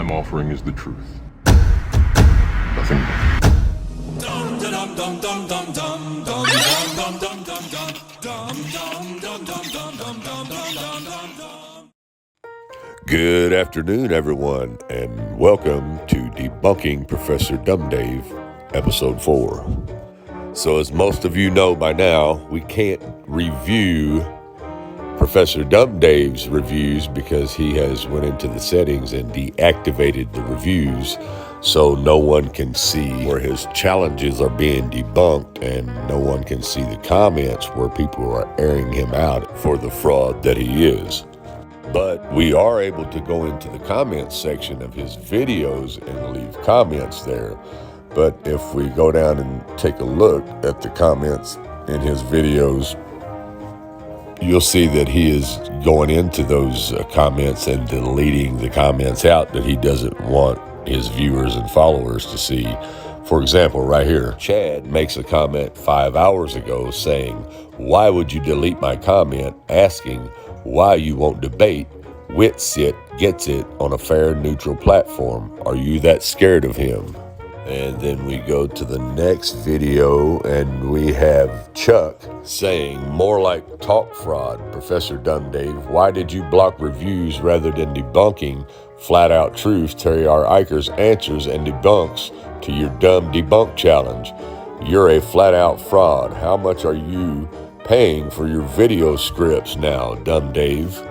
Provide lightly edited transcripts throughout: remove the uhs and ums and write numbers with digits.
I'm offering is the truth. Nothing more. Good afternoon, everyone, and welcome to Debunking Professor DUMBdave, Episode 4. So as most of you know by now, we can't review Professor DUMBdave's reviews because he has went into the settings and deactivated the reviews so no one can see where his challenges are being debunked and no one can see the comments where people are airing him out for the fraud that he is. But we are able to go into the comments section of his videos and leave comments there. But if we go down and take a look at the comments in his videos, you'll see that he is going into those comments and deleting the comments out that he doesn't want his viewers and followers to see. For example, right here, Chad makes a comment 5 hours ago saying, "Why would you delete my comment asking why you won't debate Witsit Gets It on a fair, neutral platform? Are you that scared of him?" And then we go to the next video and we have Chuck saying, "More like talk fraud, Professor DUMBdave. Why did you block reviews rather than debunking flat out truth? Terry R. Eicher's answers and debunks to your dumb debunk challenge. You're a flat out fraud. How much are you paying for your video scripts now, DUMBdave?"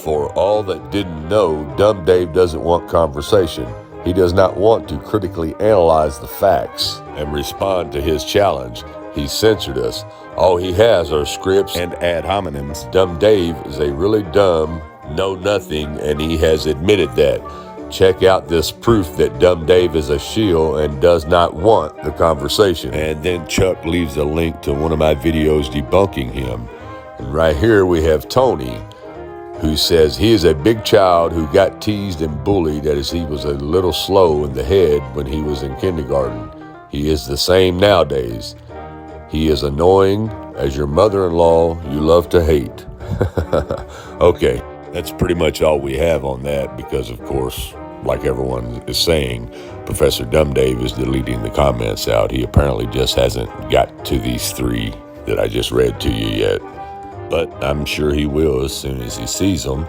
For all that didn't know, DUMBdave doesn't want conversation. He does not want to critically analyze the facts and respond to his challenge. He censored us. All he has are scripts and ad hominems. DUMBdave is a really dumb know-nothing, and he has admitted that. Check out this proof that DUMBdave is a shill and does not want the conversation. And then Chuck leaves a link to one of my videos debunking him. And right here we have Tony, who says he is a big child who got teased and bullied as he was a little slow in the head when he was in kindergarten. He is the same nowadays. He is annoying as your mother-in-law you love to hate. Okay, that's pretty much all we have on that because, of course, like everyone is saying, Professor DUMBdave is deleting the comments out. He apparently just hasn't got to these three that I just read to you yet. But I'm sure he will as soon as he sees them.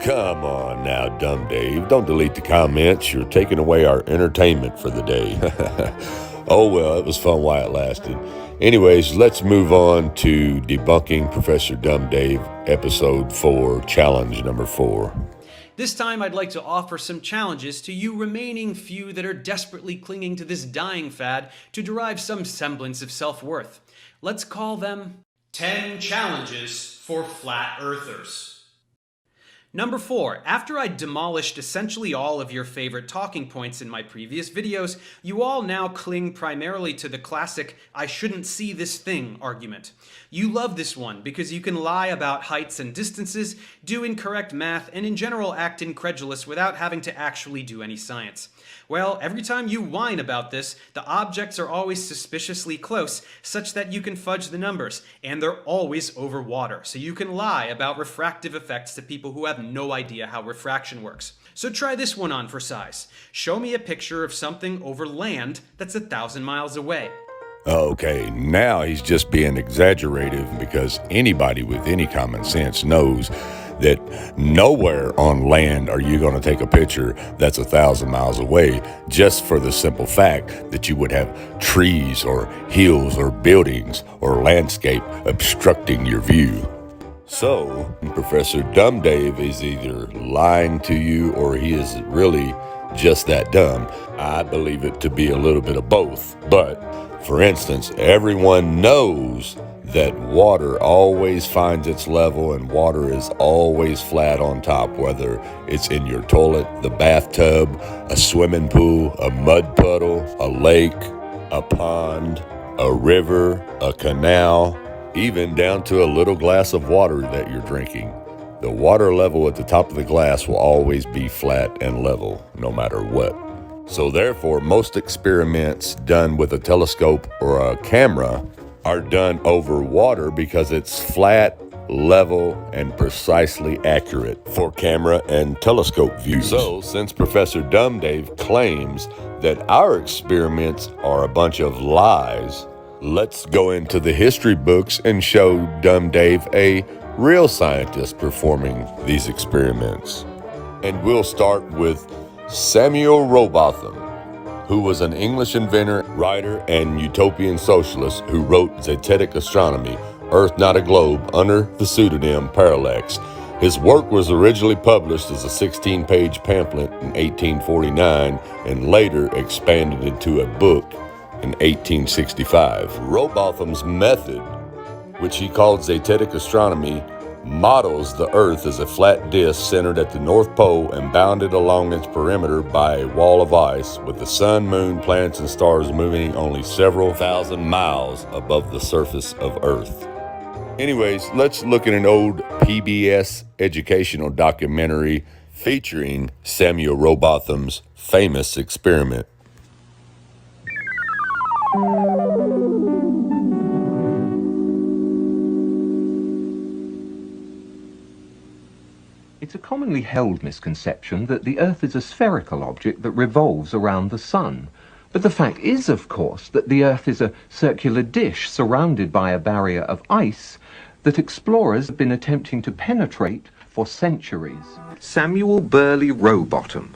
Come on now, DUMBdave. Don't delete the comments. You're taking away our entertainment for the day. Oh, well, it was fun while it lasted. Anyways, let's move on to Debunking Professor DUMBdave, Episode 4, Challenge number 4. This time I'd like to offer some challenges to you remaining few that are desperately clinging to this dying fad to derive some semblance of self-worth. Let's call them 10 Challenges for Flat Earthers. Number 4. After I demolished essentially all of your favorite talking points in my previous videos, you all now cling primarily to the classic "I shouldn't see this thing" argument. You love this one because you can lie about heights and distances, do incorrect math, and in general act incredulous without having to actually do any science. Well, every time you whine about this, the objects are always suspiciously close, such that you can fudge the numbers, and they're always over water, so you can lie about refractive effects to people who have no idea how refraction works. So try this one on for size. Show me a picture of something over land that's 1,000 miles away. Okay, now he's just being exaggerative because anybody with any common sense knows that nowhere on land are you going to take a picture that's 1,000 miles away, just for the simple fact that you would have trees or hills or buildings or landscape obstructing your view. So, Professor DUMBdave is either lying to you or he is really just that dumb. I believe it to be a little bit of both. But, for instance, everyone knows that water always finds its level and water is always flat on top, whether it's in your toilet, the bathtub, a swimming pool, a mud puddle, a lake, a pond, a river, a canal, even down to a little glass of water that you're drinking. The water level at the top of the glass will always be flat and level, no matter what. So therefore, most experiments done with a telescope or a camera are done over water because it's flat, level, and precisely accurate for camera and telescope views. So, since Professor DUMBdave claims that our experiments are a bunch of lies, let's go into the history books and show DUMBdave a real scientist performing these experiments. And we'll start with Samuel Rowbotham, who was an English inventor, writer, and utopian socialist who wrote Zetetic Astronomy, Earth Not a Globe, under the pseudonym Parallax. His work was originally published as a 16-page pamphlet in 1849 and later expanded into a book in 1865. Rowbotham's method, which he called Zetetic Astronomy, models the Earth as a flat disk centered at the North Pole and bounded along its perimeter by a wall of ice, with the sun, moon, planets, and stars moving only several thousand miles above the surface of Earth. Anyways, let's look at an old PBS educational documentary featuring Samuel Rowbotham's famous experiment. It's a commonly held misconception that the Earth is a spherical object that revolves around the Sun. But the fact is, of course, that the Earth is a circular dish surrounded by a barrier of ice that explorers have been attempting to penetrate for centuries. Samuel Burley Rowbotham,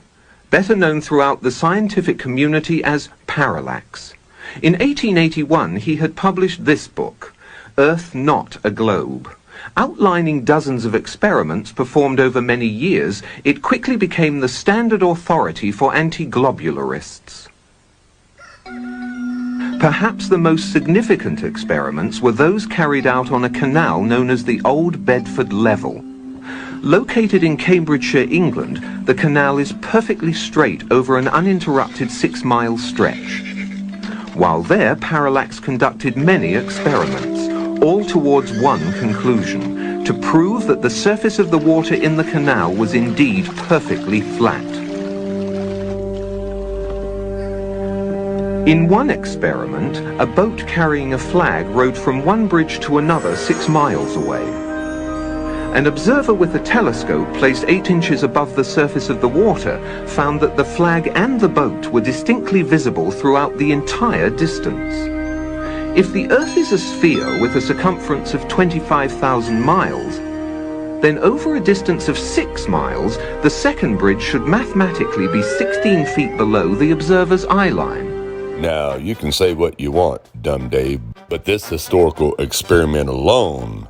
better known throughout the scientific community as Parallax. In 1881, he had published this book, Earth Not a Globe. Outlining dozens of experiments performed over many years, it quickly became the standard authority for anti-globularists. Perhaps the most significant experiments were those carried out on a canal known as the Old Bedford Level. Located in Cambridgeshire, England, the canal is perfectly straight over an uninterrupted 6-mile stretch. While there, Parallax conducted many experiments, all towards one conclusion: to prove that the surface of the water in the canal was indeed perfectly flat. In one experiment, a boat carrying a flag rowed from one bridge to another 6 miles away. An observer with a telescope placed 8 inches above the surface of the water found that the flag and the boat were distinctly visible throughout the entire distance. If the Earth is a sphere with a circumference of 25,000 miles, then over a distance of 6 miles, the second bridge should mathematically be 16 feet below the observer's eye line. Now, you can say what you want, DUMBdave, but this historical experiment alone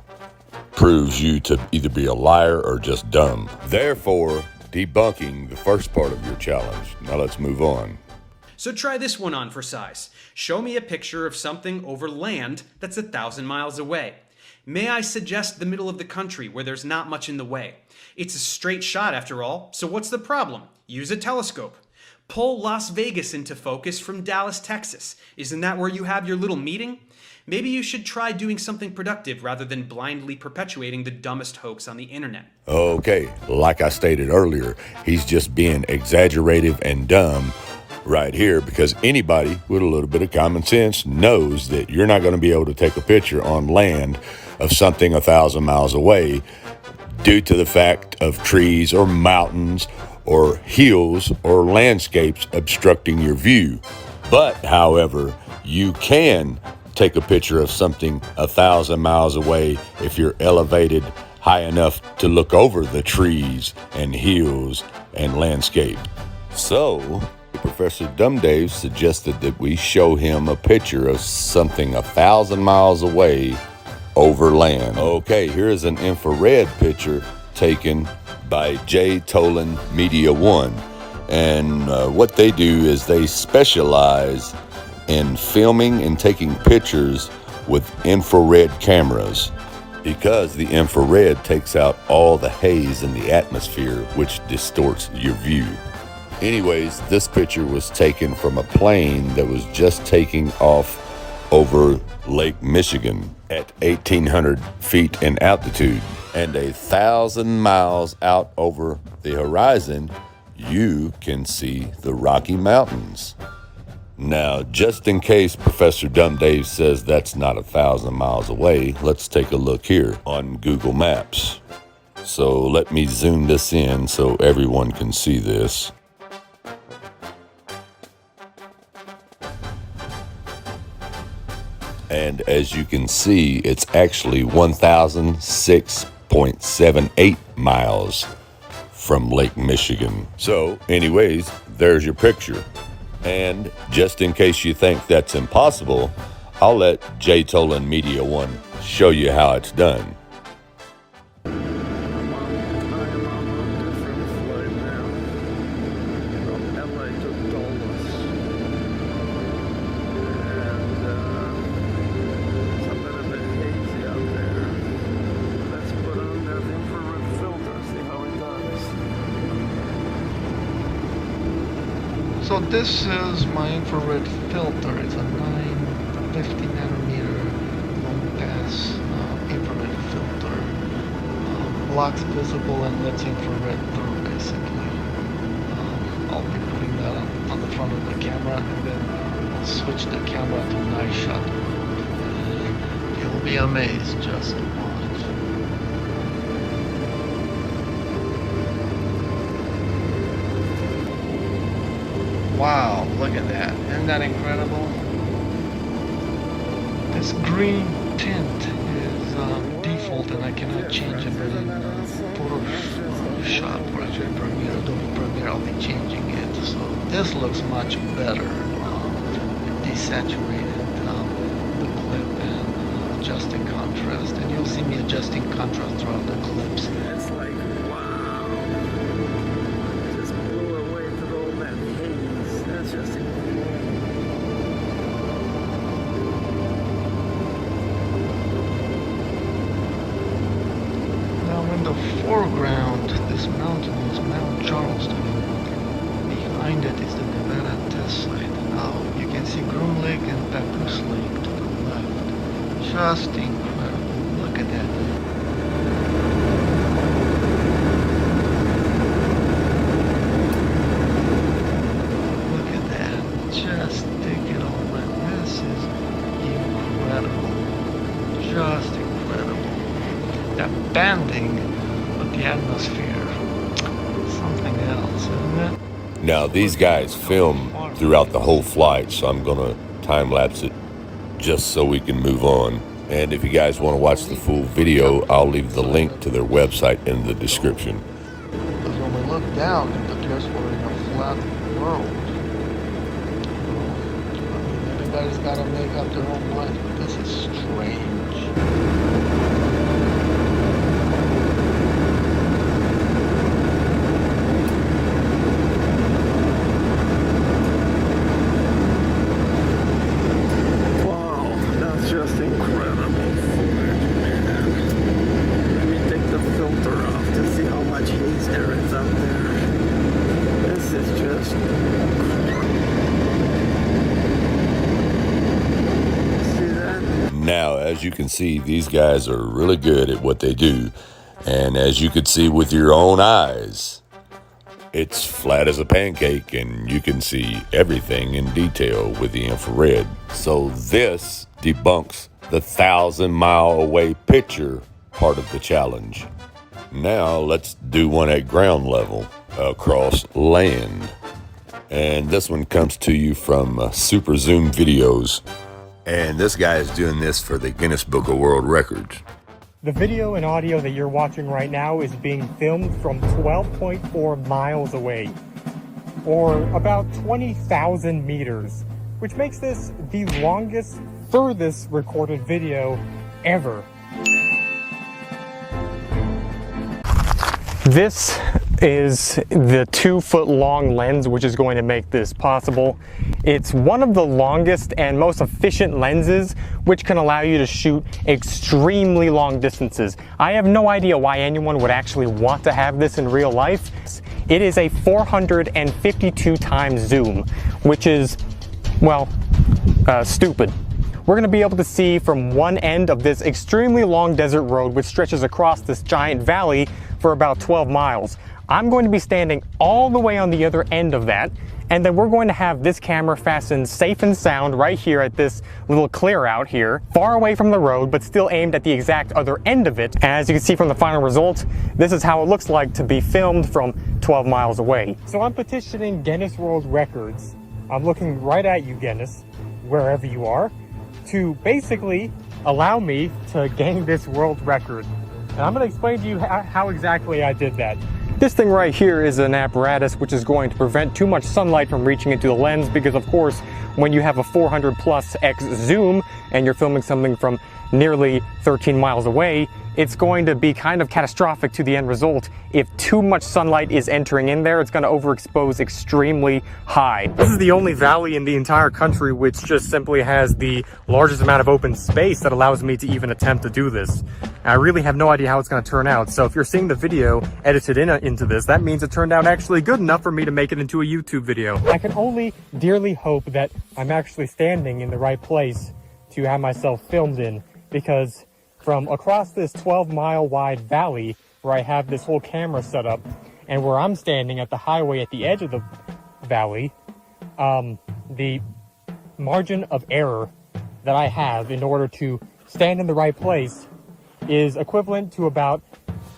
proves you to either be a liar or just dumb. Therefore, debunking the first part of your challenge. Now let's move on. So try this one on for size. Show me a picture of something over land that's 1,000 miles away. May I suggest the middle of the country where there's not much in the way? It's a straight shot after all, so what's the problem? Use a telescope. Pull Las Vegas into focus from Dallas, Texas. Isn't that where you have your little meeting? Maybe you should try doing something productive rather than blindly perpetuating the dumbest hoax on the internet. Okay, like I stated earlier, he's just being exaggerative and dumb right here, because anybody with a little bit of common sense knows that you're not going to be able to take a picture on land of something 1,000 miles away due to the fact of trees or mountains or hills or landscapes obstructing your view. But, however, you can take a picture of something 1,000 miles away if you're elevated high enough to look over the trees and hills and landscape. So, Professor DUMBdave suggested that we show him a picture of something 1,000 miles away over land. Okay, here's an infrared picture taken by J. Tolan Media One. And what they do is they specialize in filming and taking pictures with infrared cameras, because the infrared takes out all the haze in the atmosphere, which distorts your view. Anyways, this picture was taken from a plane that was just taking off over Lake Michigan at 1,800 feet in altitude. And 1,000 miles out over the horizon, you can see the Rocky Mountains. Now, just in case Professor DUMBdave says that's not 1,000 miles away, let's take a look here on Google Maps. So let me zoom this in so everyone can see this. And as you can see, it's actually 1,006.78 miles from Lake Michigan. So anyways, there's your picture. And just in case you think that's impossible, I'll let J. Tolan Media One show you how it's done. So this is my infrared filter. It's a 950 nanometer long pass infrared filter. Blocks visible and lets infrared through basically. I'll be putting that on the front of the camera, and then I'll switch the camera to night shot. You'll be amazed, just watch. Wow, look at that. Isn't that incredible? This green tint is default and I cannot change it in Photoshop or Adobe Premiere. I'll be changing it. So this looks much better. Desaturated the clip and adjusting contrast. And you'll see me adjusting contrast throughout the clips. It's like, wow. Just blew away through all that haze. That's just Now in the foreground, this mountain is Mount Charleston. Behind it is the Nevada test site. Now you can see Groom Lake and Papoose Lake to the left. Just incredible. Look at that. Look at that. Just take it all in. This is incredible. Just incredible. That banding of the atmosphere. Something else, isn't it? Now, these guys film throughout the whole flight, so I'm going to time-lapse it just so we can move on. And if you guys want to watch the full video, I'll leave the link to their website in the description. Because when we look down, it appears we're in a flat world. I mean, everybody's got to make up their own mind, but this is strange. just incredible footage, man. Let me take the filter off to see how much haze there is out there. This is just see that? Now, as you can see, these guys are really good at what they do. And as you could see with your own eyes, it's flat as a pancake and you can see everything in detail with the infrared. So this debunks the 1,000-mile-away picture part of the challenge. Now let's do one at ground level across land. And this one comes to you from Super Zoom Videos. And this guy is doing this for the Guinness Book of World Records. The video and audio that you're watching right now is being filmed from 12.4 miles away, or about 20,000 meters, which makes this the longest, furthest recorded video ever. This is the 2-foot-long lens which is going to make this possible. It's one of the longest and most efficient lenses which can allow you to shoot extremely long distances. I have no idea why anyone would actually want to have this in real life. It is a 452 times zoom, which is, well, stupid. We're going to be able to see from one end of this extremely long desert road which stretches across this giant valley for about 12 miles. I'm going to be standing all the way on the other end of that, and then we're going to have this camera fastened safe and sound right here at this little clear out here, far away from the road, but still aimed at the exact other end of it. As you can see from the final result, this is how it looks like to be filmed from 12 miles away. So I'm petitioning Guinness World Records. I'm looking right at you, Guinness, wherever you are, to basically allow me to gain this world record. And I'm going to explain to you how exactly I did that. This thing right here is an apparatus which is going to prevent too much sunlight from reaching into the lens, because of course when you have a 400+x zoom and you're filming something from nearly 13 miles away, it's going to be kind of catastrophic to the end result. If too much sunlight is entering in there, it's going to overexpose extremely high. This is the only valley in the entire country which just simply has the largest amount of open space that allows me to even attempt to do this. I really have no idea how it's going to turn out, so if you're seeing the video edited into this, that means it turned out actually good enough for me to make it into a YouTube video. I can only dearly hope that I'm actually standing in the right place to have myself filmed in, because from across this 12-mile wide valley where I have this whole camera set up, and where I'm standing at the highway at the edge of the valley, the margin of error that I have in order to stand in the right place is equivalent to about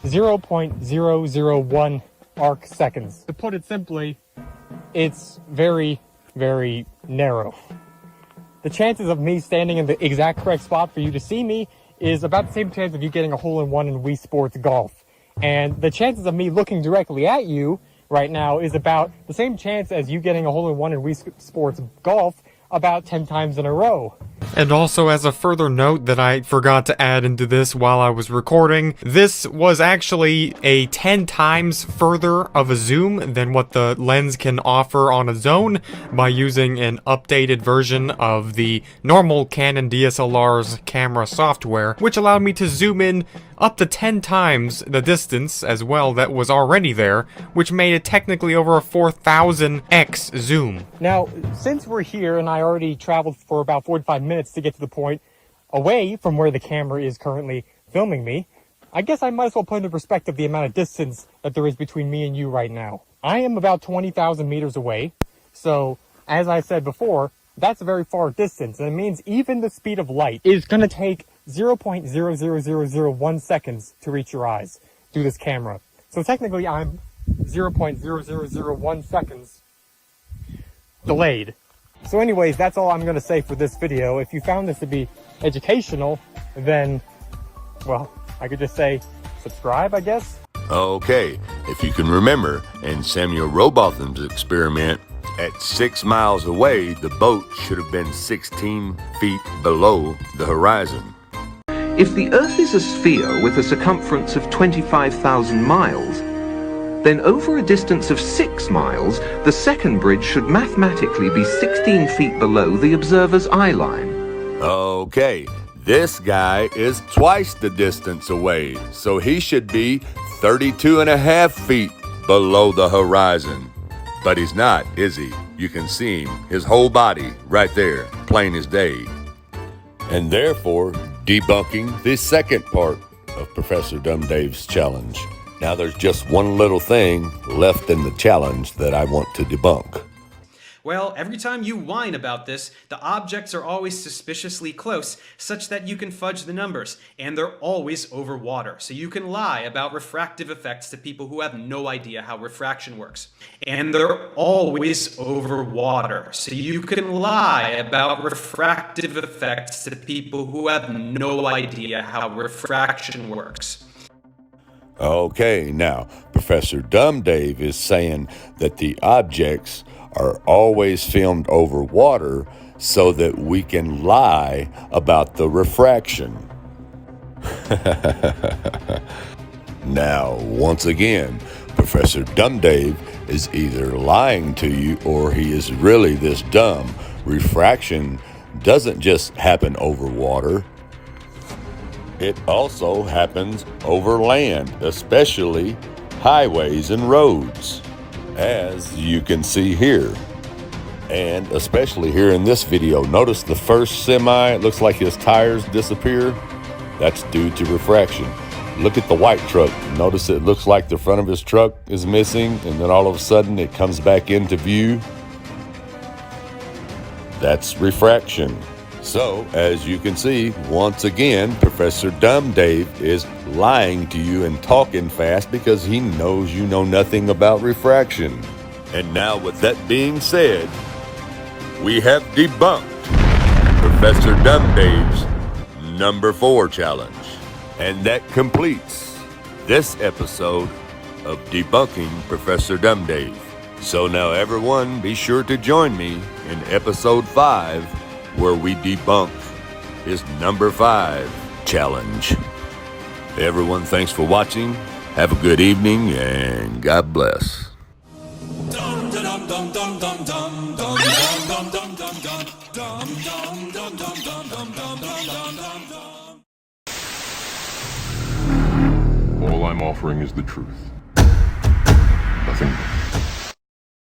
0.001 arc seconds. To put it simply, it's very, very narrow. The chances of me standing in the exact correct spot for you to see me is about the same chance of you getting a hole-in-one in Wii Sports Golf. And the chances of me looking directly at you right now is about the same chance as you getting a hole-in-one in Wii Sports Golf about 10 times in a row. And also, as a further note that I forgot to add into this while I was recording, this was actually a 10 times further of a zoom than what the lens can offer on its own by using an updated version of the normal Canon DSLR's camera software, which allowed me to zoom in up to 10 times the distance as well that was already there, which made it technically over a 4000x zoom. Now, since we're here and I already traveled for about 45 minutes to get to the point away from where the camera is currently filming me, I guess I might as well put into perspective the amount of distance that there is between me and you right now. I am about 20,000 meters away, so as I said before, that's a very far distance, and it means even the speed of light is going to take 0.00001 seconds to reach your eyes through this camera. So technically I'm 0.0001 seconds delayed. So anyways, that's all I'm going to say for this video. If you found this to be educational, then, well, I could just say subscribe, I guess. Okay, if you can remember, in Samuel Rowbotham's experiment, at 6 miles away, the boat should have been 16 feet below the horizon. If the Earth is a sphere with a circumference of 25,000 miles, then over a distance of 6 miles, the second bridge should mathematically be 16 feet below the observer's eye line. Okay, this guy is twice the distance away, so he should be 32.5 feet below the horizon. But he's not, is he? You can see him, his whole body, right there, plain as day. And therefore, debunking the second part of Professor DUMBdave's challenge. Now there's just one little thing left in the challenge that I want to debunk. Well, every time you whine about this, the objects are always suspiciously close, such that you can fudge the numbers, and they're always over water, so you can lie about refractive effects to people who have no idea how refraction works. And they're always over water, so you can lie about refractive effects to people who have no idea how refraction works. Okay, now, Professor DUMBdave is saying that the objects are always filmed over water so that we can lie about the refraction. Now, once again, Professor DUMBdave is either lying to you or he is really this dumb. Refraction doesn't just happen over water. It also happens over land, especially highways and roads, as you can see here. And especially here in this video, notice the first semi, it looks like his tires disappear. That's due to refraction. Look at the white truck. Notice it looks like the front of his truck is missing, and then all of a sudden it comes back into view. That's refraction. So, as you can see, once again, Professor DUMBdave is lying to you and talking fast because he knows you know nothing about refraction. And now, with that being said, we have debunked Professor DUMBdave's number 4 challenge. And that completes this episode of Debunking Professor DUMBdave. So now everyone, be sure to join me in episode 5, where we debunk his number 5 challenge. Everyone, thanks for watching. Have a good evening, and God bless. All I'm offering is the truth.